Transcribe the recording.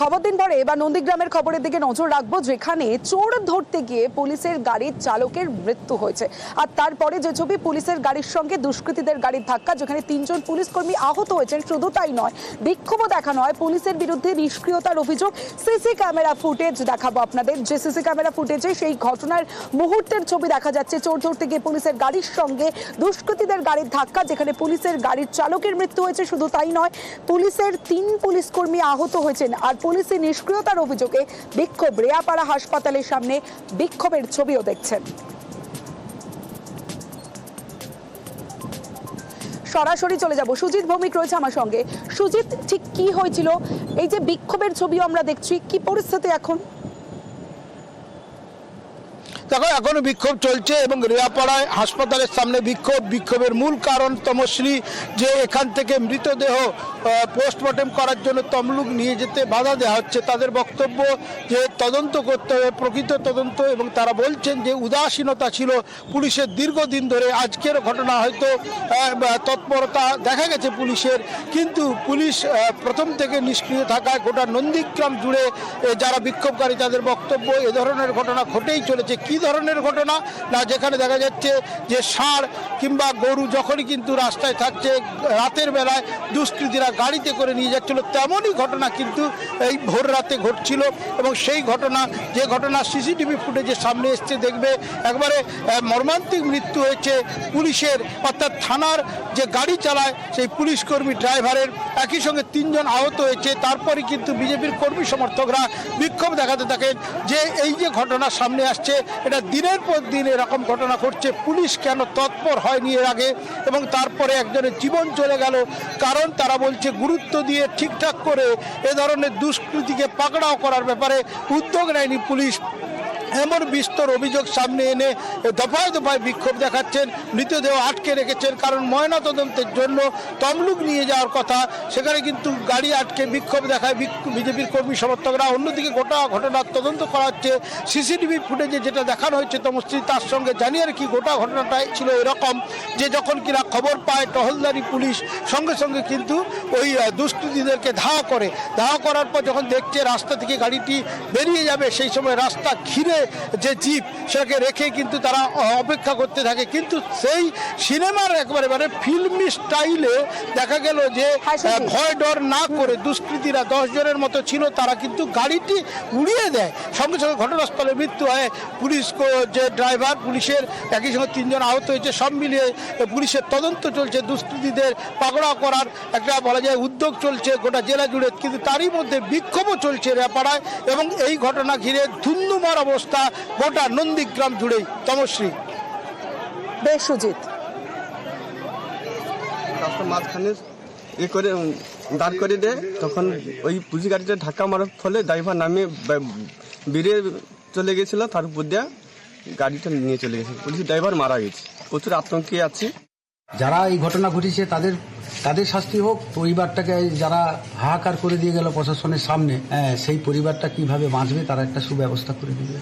খবর দিন পরে এবার নন্দীগ্রামের খবরের দিকে নজর রাখবো, যেখানে চোর ধরতে গিয়ে পুলিশের গাড়ির চালকের মৃত্যু হয়েছে। আর তারপরে যে ছবি, পুলিশের গাড়ির সঙ্গে দুষ্কৃতীদের গাড়ির ধাক্কা, যেখানে 3 জন পুলিশ কর্মী আহত হয়েছেন। শুধু তাই নয়, বিক্ষোভও দেখানো হয়। পুলিশের বিরুদ্ধে নিষ্ক্রিয়তার অভিযোগ। সিসি ক্যামেরা ফুটেজ দেখাবো আপনাদের, যে সিসি ক্যামেরা ফুটেজে সেই ঘটনার মুহূর্তের ছবি দেখা যাচ্ছে। চোর ধরতে গিয়ে পুলিশের গাড়ির সঙ্গে দুষ্কৃতীদের গাড়ির ধাক্কা, যেখানে পুলিশের গাড়ির চালকের মৃত্যু হয়েছে। শুধু তাই নয়, পুলিশের 3 পুলিশ কর্মী আহত হয়েছেন। আর পুলিশের নিষ্ক্রিয়তার অভিযোগে বিক্ষোভ। রেয়াপাড়া হাসপাতালের সামনে বিক্ষোভের ছবিও দেখছেন। সরাসরি চলে যাব, সুজিত ভৌমিক রয়েছে আমার সঙ্গে। সুজিত, ঠিক কি হয়েছিল? এই যে বিক্ষোভের ছবিও আমরা দেখছি, কি পরিস্থিতি এখন? দেখো, এখনো বিক্ষোভ চলছে এবং রেয়াপাড়ায় হাসপাতালের সামনে বিক্ষোভের মূল কারণ তমশ্রী, যে এখান থেকে মৃতদেহ পোস্টমর্টেম করার জন্য তমলুক নিয়ে যেতে বাধা দেওয়া হচ্ছে। তাদের বক্তব্য যে তদন্ত করতে হবে, প্রকৃত তদন্ত, এবং তারা বলছেন যে উদাসীনতা ছিল পুলিশের দীর্ঘদিন ধরে। আজকের ঘটনা হয়তো তৎপরতা দেখা গেছে পুলিশের, কিন্তু পুলিশ প্রথম থেকে নিষ্ক্রিয় থাকায় গোটা নন্দীগ্রাম জুড়ে যারা বিক্ষোভকারী তাদের বক্তব্য এ ধরনের ঘটনা ঘটেই চলেছে। কি ধরনের ঘটনা না, যেখানে দেখা যাচ্ছে যে ষাঁড় কিংবা গরু যখনই কিন্তু রাস্তায় থাকছে, রাতের বেলায় দুষ্কৃতীরা গাড়িতে করে নিয়ে যাচ্ছিল, তেমনই ঘটনা কিন্তু এই ভোর রাতে ঘটছিল। এবং সেই ঘটনা, যে ঘটনা সিসিটিভি ফুটেজে সামনে এসছে, দেখবে একবারে মর্মান্তিক মৃত্যু হয়েছে পুলিশের, অর্থাৎ থানার যে গাড়ি চালায় সেই পুলিশ কর্মী ড্রাইভারের। একই সঙ্গে 3 জন আহত হয়েছে। তারপরে কিন্তু বিজেপির কর্মী সমর্থকরা বিক্ষোভ দেখাতে থাকেন যে এই যে ঘটনা সামনে আসছে, এটা দিনের পর দিন এরকম ঘটনা ঘটছে, পুলিশ কেন তৎপর হয়নি এর আগে? এবং তারপরে একজনের জীবন চলে গেল, কারণ তারা বলছে গুরুত্ব দিয়ে ঠিকঠাক করে এ ধরনের দুষ্কৃতীকে পাকড়াও করার ব্যাপারে উদ্যোগ নেয়নি পুলিশ। এমন বিস্তর অভিযোগ সামনে এনে দফায় দফায় বিক্ষোভ দেখাচ্ছেন। মৃতদেহ আটকে রেখেছেন, কারণ ময়নাতদন্তের জন্য তমলুক নিয়ে যাওয়ার কথা, সেখানে কিন্তু গাড়ি আটকে বিক্ষোভ দেখায় বিজেপির কর্মী সমর্থকরা। অন্যদিকে গোটা ঘটনার তদন্ত করা হচ্ছে। সিসিটিভি ফুটেজে যেটা দেখানো হয়েছে তমশ্রী, তার সঙ্গে জানিয়ে রাখি গোটা ঘটনাটাই ছিল এরকম যে যখন কিনা খবর পায় টহলদারি পুলিশ, সঙ্গে সঙ্গে কিন্তু ওই দুষ্কৃতীদেরকে ধাওয়া করার পর যখন দেখছে রাস্তা থেকে গাড়িটি বেরিয়ে যাবে, সেই সময় রাস্তা ঘিরে যে জিপ, সেটাকে রেখে কিন্তু তারা অপেক্ষা করতে থাকে। কিন্তু সেই সিনেমার একবারে ফিল্মি স্টাইলে দেখা গেল যে ভয় ডর না করে দুষ্কৃতীরা 10 জনের মতো ছিল, তারা কিন্তু গাড়িটি উড়িয়ে দেয়। সঙ্গে সঙ্গে ঘটনাস্থলে মৃত্যু হয় পুলিশ, যে ড্রাইভার, পুলিশের একই সঙ্গে 3 জন আহত হয়েছে। সব মিলিয়ে পুলিশের তদন্ত চলছে, দুষ্কৃতীদের পাকড়াও করার একটা বলা যায় উদ্যোগ চলছে গোটা জেলা জুড়ে। কিন্তু তারই মধ্যে বিক্ষোভও চলছে রেয়াপাড়ায়, এবং এই ঘটনা ঘিরে ধুন্ধুমার অবস্থা গোটা নন্দীগ্রাম জুড়েই। তমশ্রী, বেশ সুজিত, রাস্তার মাঝখানে করে দাঁড় করে দেয়, তখন ওই পুলিশ গাড়িটা ধাক্কা মারার ফলে ড্রাইভার নামে বেরিয়ে চলে গেছিল, তার উপর দিয়ে গাড়িটা নিয়ে চলে গেছে। পুলিশ ড্রাইভার মারা গেছে। প্রচুর আতঙ্কে আছে। যারা এই ঘটনা ঘটিয়েছে তাদের শাস্তি হোক। পরিবারটাকে যারা হাহাকার করে দিয়ে গেল প্রশাসনের সামনে, সেই পরিবারটা কিভাবে বাঁচবে তারা একটা সুব্যবস্থা করে দিবে।